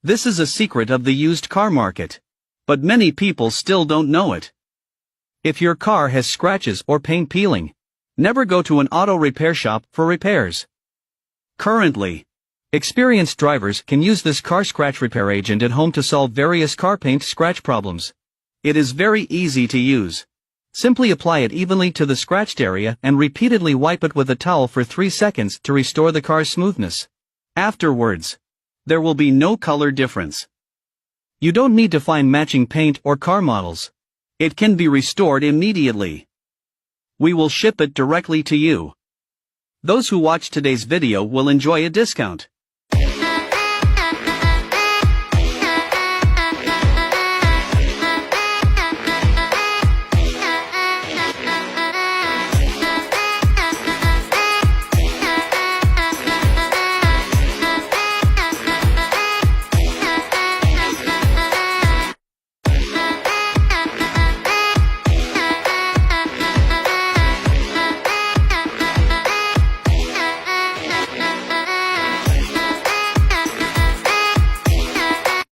This is a secret of the used car market. But many people still don't know it. If your car has scratches or paint peeling, never go to an auto repair shop for repairs. Currently, experienced drivers can use this car scratch repair agent at home to solve various car paint scratch problems. It is very easy to use. Simply apply it evenly to the scratched area and repeatedly wipe it with a towel for 3 seconds to restore the car's smoothness. Afterwards, there will be no color difference. You don't need to find matching paint or car models. It can be restored immediately. We will ship it directly to you. Those who watch today's video will enjoy a discount.